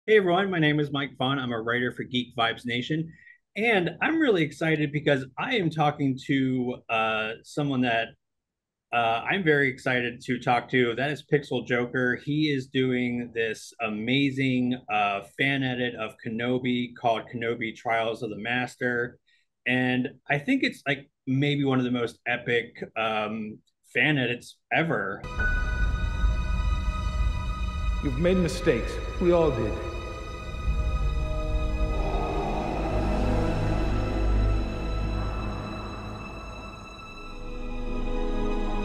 Hey everyone, my name is Mike Vaughn. I'm a writer for Geek Vibes Nation, and I'm really excited because I am talking to someone that I'm very excited to talk to. That is Pixel Joker. He is doing this amazing fan edit of Kenobi called Kenobi Trials of the Master, and I think it's like maybe one of the most epic fan edits ever. You've made mistakes. We all did.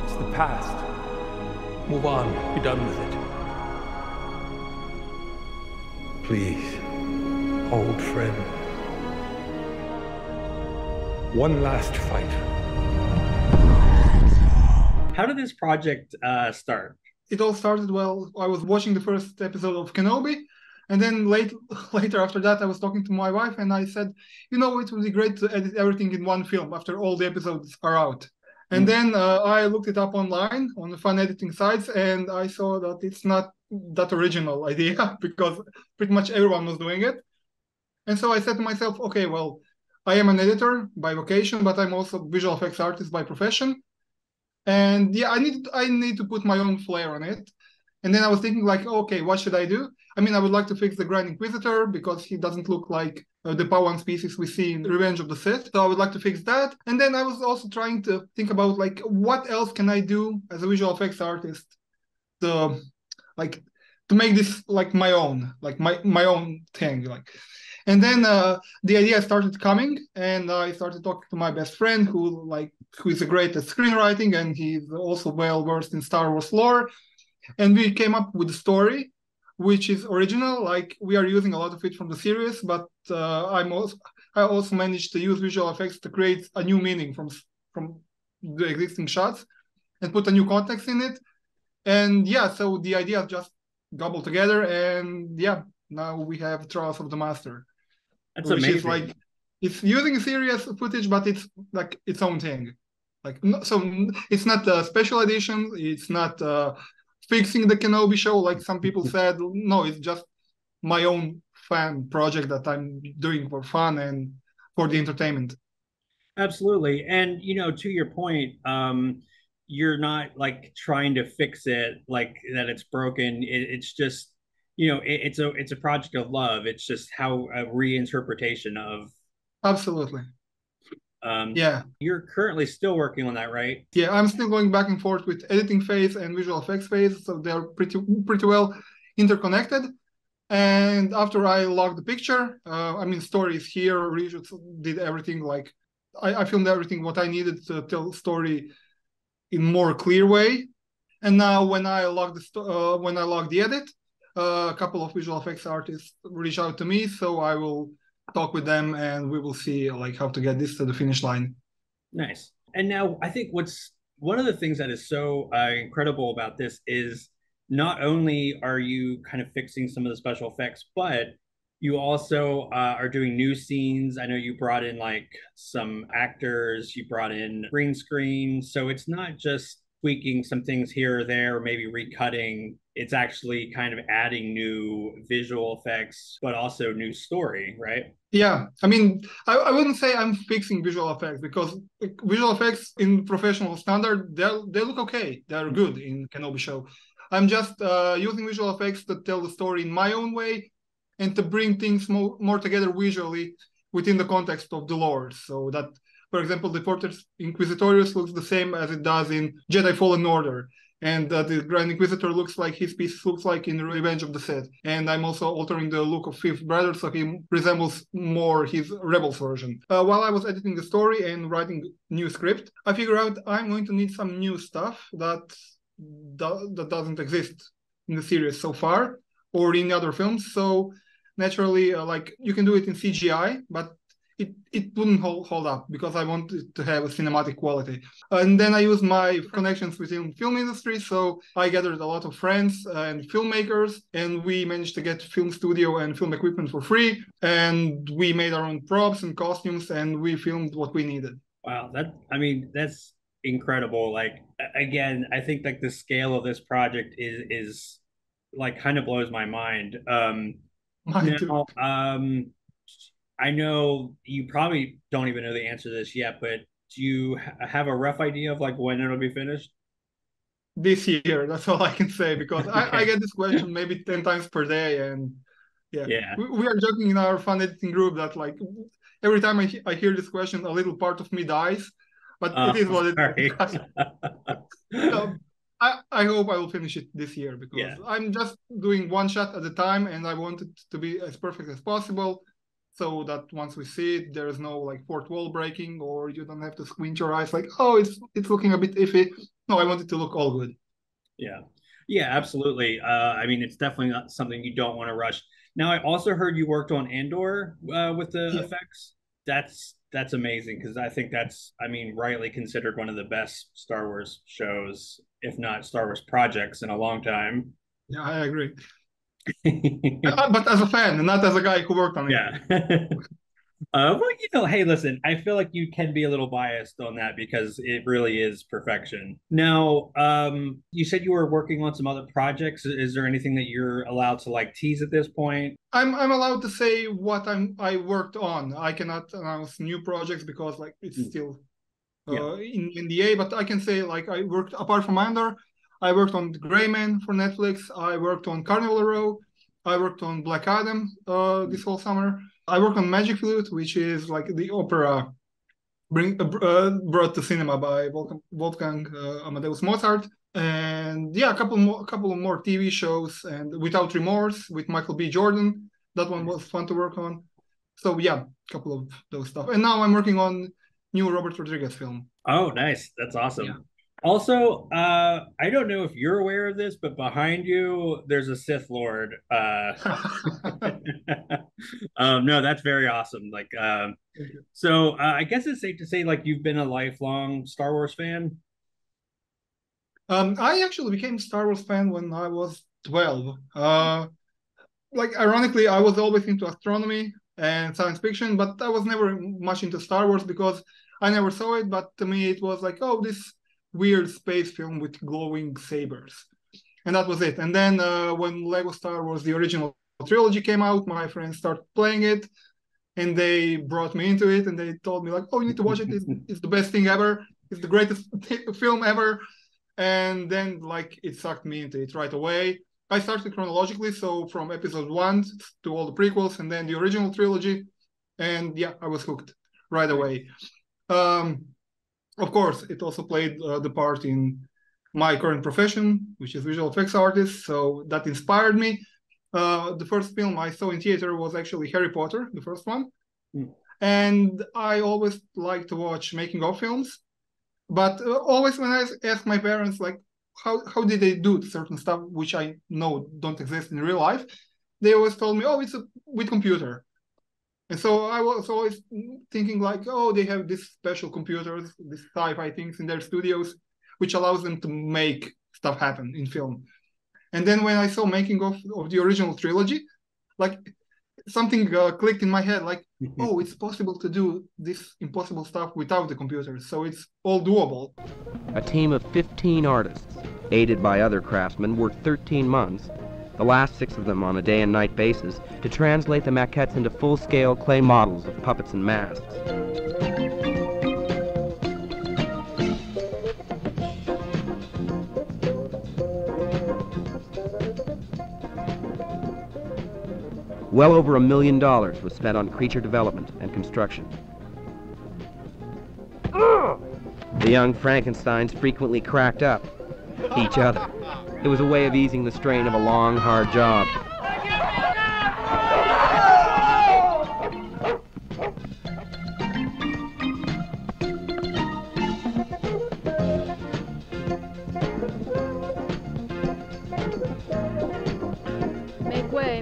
It's the past. Move on. Be done with it. Please, old friend. One last fight. How did this project start? It all started while I was watching the first episode of Kenobi, and then later after that, I was talking to my wife, and I said, it would be great to edit everything in one film after all the episodes are out. And then I looked it up online on the fun editing sites, and I saw that it's not that original idea because pretty much everyone was doing it. And so I said to myself, okay, well, I am an editor by vocation, but I'm also a visual effects artist by profession. And yeah, I need to put my own flair on it. And then I was thinking like, okay, what should I do? I mean, I would like to fix the Grand Inquisitor because he doesn't look like the Padawan species we see in Revenge of the Sith. So I would like to fix that. And then I was also trying to think about like, what else can I do as a visual effects artist to like to make this like my own, like my own thing, like. And then the idea started coming, and I started talking to my best friend, who is great at screenwriting, and he's also well versed in Star Wars lore. And we came up with a story, which is original. Like we are using a lot of it from the series, but I also managed to use visual effects to create a new meaning from the existing shots and put a new context in it. And yeah, so the idea just gobbled together, and yeah, now we have Trials of the Master, That's which is amazing. like it's using serious footage, but it's like its own thing. Like so, it's not a special edition. It's not fixing the Kenobi show like some people said. No, it's just my own fan project that I'm doing for fun and for the entertainment. Absolutely. And to your point, you're not like trying to fix it like that it's broken. It's just, it's a project of love. It's just how a reinterpretation of Absolutely. um Yeah. you're currently still working on that, right? Yeah, I'm still going back and forth with editing phase and visual effects phase, so they're pretty well interconnected. And after I logged the picture, I mean, story is here. Regis did everything like I filmed everything what I needed to tell the story in more clear way. And now when I log the edit, a couple of visual effects artists reach out to me, so I will talk with them and we will see like how to get this to the finish line. Nice. And now I think what's one of the things that is so incredible about this is not only are you kind of fixing some of the special effects, but you also are doing new scenes. I know you brought in like some actors, you brought in green screen. So it's not just tweaking some things here or there, or maybe recutting. It's actually kind of adding new visual effects, but also new story, right? Yeah, I mean, I wouldn't say I'm fixing visual effects because like, visual effects in professional standard, they look okay. They're good in Kenobi show. I'm just using visual effects to tell the story in my own way and to bring things more together visually within the context of the lore. So that, for example, the Portus Inquisitorius looks the same as it does in Jedi Fallen Order, and the Grand Inquisitor looks like his piece looks like in Revenge of the Sith. And I'm also altering the look of Fifth Brother so he resembles more his Rebels version. While I was editing the story and writing new script, I figured out I'm going to need some new stuff that doesn't exist in the series so far or in other films. So naturally, like you can do it in CGI, but it wouldn't hold up because I wanted to have a cinematic quality. And then I used my connections within film industry. So I gathered a lot of friends and filmmakers, and we managed to get film studio and film equipment for free. And we made our own props and costumes, and we filmed what we needed. Wow, I mean, that's incredible. Like again, I think like the scale of this project is like kind of blows my mind. Mine too. Now, I know you probably don't even know the answer to this yet, but do you have a rough idea of like when it'll be finished? This year, that's all I can say, because I Okay. get this question maybe 10 times per day. And yeah, Yeah. we are joking in our fun editing group that like every time I hear this question, a little part of me dies, but it is what it Sorry. is. So I hope I will finish it this year, because Yeah. I'm just doing one shot at a time, and I want it to be as perfect as possible, so that once we see it, there is no like fourth wall breaking, or you don't have to squint your eyes like, oh, it's looking a bit iffy. No, I want it to look all good. Yeah. Yeah, absolutely. I mean, it's definitely not something you don't want to rush. Now, I also heard you worked on Andor with the Yeah. effects. That's amazing because I think that's, I mean, rightly considered one of the best Star Wars shows, if not Star Wars projects in a long time. Yeah, I agree. But as a fan, and not as a guy who worked on it. Yeah. Well, hey, listen, I feel like you can be a little biased on that because it really is perfection. Now, you said you were working on some other projects. Is there anything that you're allowed to like tease at this point? I'm allowed to say what I worked on. I cannot announce new projects because like it's still Yeah. in NDA, but I can say like I worked apart from Andor, I worked on Gray Man for Netflix. I worked on Carnival Row. I worked on Black Adam this whole summer. I worked on Magic Flute, which is like the opera brought to cinema by Wolfgang Amadeus Mozart. And yeah, a couple of more TV shows, and Without Remorse with Michael B. Jordan. That one was fun to work on. So yeah, a couple of those stuff. And now I'm working on new Robert Rodriguez film. Oh, nice. That's awesome. Yeah. Also, I don't know if you're aware of this, but behind you, there's a Sith Lord. No, that's very awesome. Like, so I guess it's safe to say, like, you've been a lifelong Star Wars fan. I actually became a Star Wars fan when I was 12. Like ironically, I was always into astronomy and science fiction, but I was never much into Star Wars because I never saw it. But to me, it was like, oh, this weird space film with glowing sabers, and that was it. And then when Lego Star Wars, the original trilogy came out, my friends started playing it, and they brought me into it, and they told me like, oh, you need to watch it. It's the best thing ever. It's the greatest film ever. And then like it sucked me into it right away. I started chronologically, so from episode 1 to all the prequels, and then the original trilogy, and yeah, I was hooked right away. Of course, it also played the part in my current profession, which is visual effects artist, so that inspired me. The first film I saw in theater was actually Harry Potter, the first one, and I always like to watch making of films. But always when I ask my parents, like, how did they do certain stuff which I know don't exist in real life, they always told me, oh, it's with computer. And so I was always thinking like, oh, they have these special computers, these sci-fi things in their studios, which allows them to make stuff happen in film. And then when I saw making of the original trilogy, like something clicked in my head, like, oh, it's possible to do this impossible stuff without the computer, so it's all doable. A team of 15 artists, aided by other craftsmen, worked 13 months, the last 6 of them on a day and night basis, to translate the maquettes into full-scale clay models of puppets and masks. Well over $1 million was spent on creature development and construction. The young Frankensteins frequently cracked up each other. It was a way of easing the strain of a long, hard job. Make way.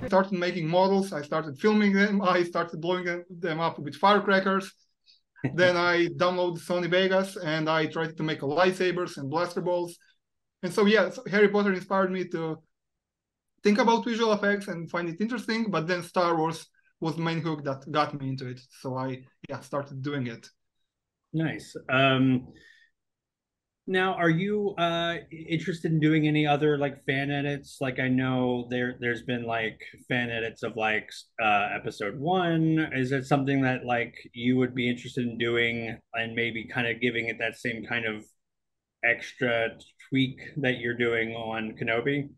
I started making models, I started filming them, I started blowing them up with firecrackers. Then I downloaded Sony Vegas and I tried to make lightsabers and blaster balls. And so yeah, so Harry Potter inspired me to think about visual effects and find it interesting, but then Star Wars was the main hook that got me into it. So I started doing it. Nice. Now, are you interested in doing any other like fan edits? Like I know there's been like fan edits of like episode one. Is it something that like you would be interested in doing and maybe kind of giving it that same kind of extra tweak that you're doing on Kenobi?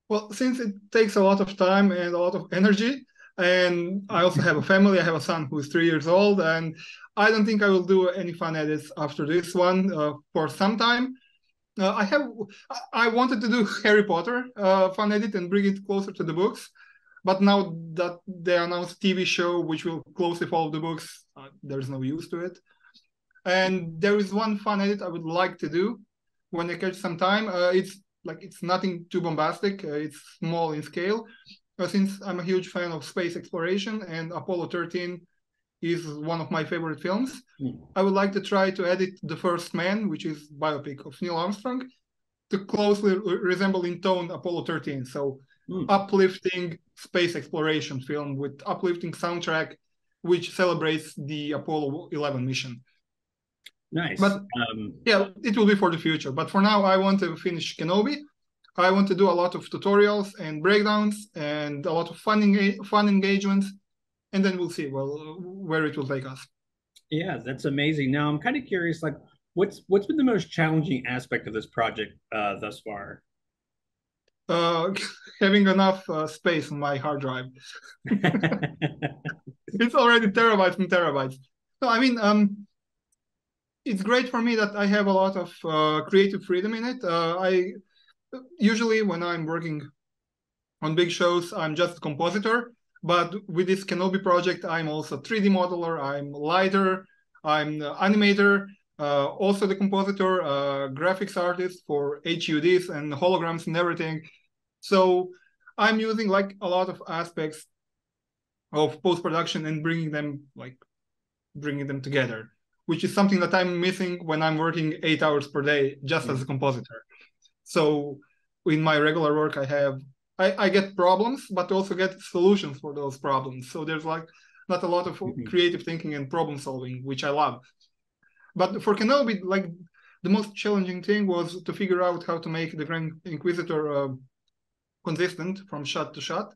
Well, since it takes a lot of time and a lot of energy, and I also have a family, I have a son who is 3 years old, and I don't think I will do any fan edits after this one for some time. I wanted to do Harry Potter fan edit and bring it closer to the books, but now that they announced TV show which will closely follow the books, there's no use to it. And there is one fan edit I would like to do when I catch some time. It's nothing too bombastic. It's small in scale. Since I'm a huge fan of space exploration and Apollo 13 is one of my favorite films, I would like to try to edit The First Man, which is biopic of Neil Armstrong, to closely resemble in tone Apollo 13. So uplifting space exploration film with uplifting soundtrack, which celebrates the Apollo 11 mission. Nice. But yeah, it will be for the future. But for now, I want to finish Kenobi. I want to do a lot of tutorials and breakdowns and a lot of fun engagements, and then we'll see where it will take us. Yeah, that's amazing. Now I'm kind of curious, like, what's been the most challenging aspect of this project thus far? Having enough space on my hard drive. It's already terabytes and terabytes. So I mean, it's great for me that I have a lot of creative freedom in it. I usually, when I'm working on big shows, I'm just a compositor. But with this Kenobi project, I'm also 3D modeler, I'm lighter, I'm the animator, also the compositor, graphics artist for HUDs and holograms and everything. So I'm using like a lot of aspects of post-production and bringing them together, which is something that I'm missing when I'm working 8 hours per day just as a compositor. So in my regular work, I get problems, but also get solutions for those problems. So there's like not a lot of creative thinking and problem solving, which I love. But for Kenobi, like the most challenging thing was to figure out how to make the Grand Inquisitor consistent from shot to shot,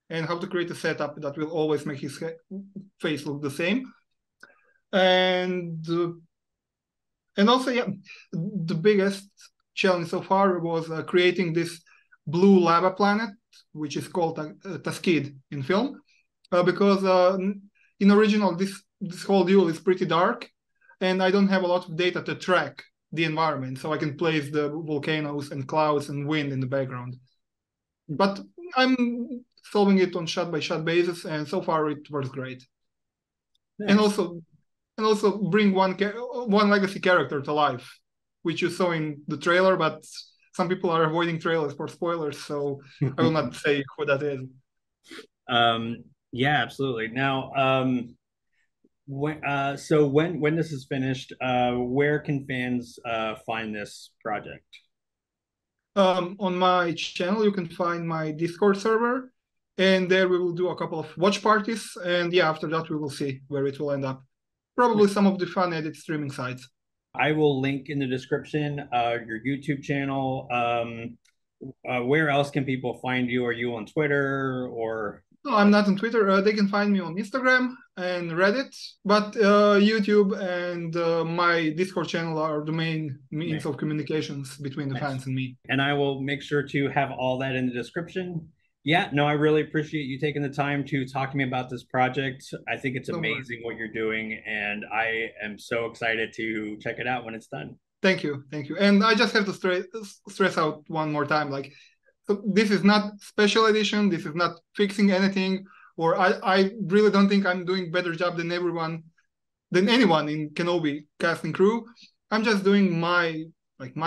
and how to create a setup that will always make his face look the same. And also, yeah, the biggest challenge so far was creating this blue lava planet, which is called Taskid in film, because in original this whole duel is pretty dark, and I don't have a lot of data to track the environment, so I can place the volcanoes and clouds and wind in the background. But I'm solving it on shot-by-shot basis, and so far it works great. Nice. And also bring one legacy character to life, which you saw in the trailer, but some people are avoiding trailers for spoilers, so I will not say who that is. Yeah, absolutely. Now, when this is finished, where can fans find this project? On my channel, you can find my Discord server, and there we will do a couple of watch parties, and yeah, after that we will see where it will end up. Probably some of the fan edit streaming sites. I will link in the description your YouTube channel. Where else can people find you? Are you on Twitter or? No, I'm not on Twitter. They can find me on Instagram and Reddit, but YouTube and my Discord channel are the main means of communications between the fans and me. And I will make sure to have all that in the description. Yeah, no, I really appreciate you taking the time to talk to me about this project. I think it's amazing what you're doing, and I am so excited to check it out when it's done. Thank you. And I just have to stress out one more time, like, so this is not special edition. This is not fixing anything, or I really don't think I'm doing better job than anyone in Kenobi cast and crew. I'm just doing my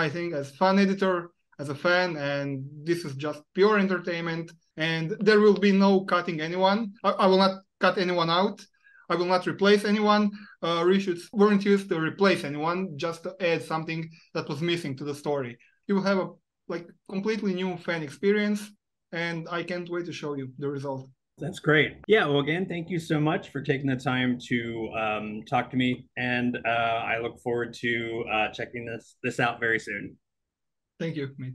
thing as fan editor, as a fan, and this is just pure entertainment. And there will be no cutting anyone. I will not cut anyone out. I will not replace anyone. Reshoots weren't used to replace anyone, just to add something that was missing to the story. You will have a completely new fan experience, and I can't wait to show you the result. That's great. Yeah, well, again, thank you so much for taking the time to talk to me, and I look forward to checking this out very soon. Thank you, mate.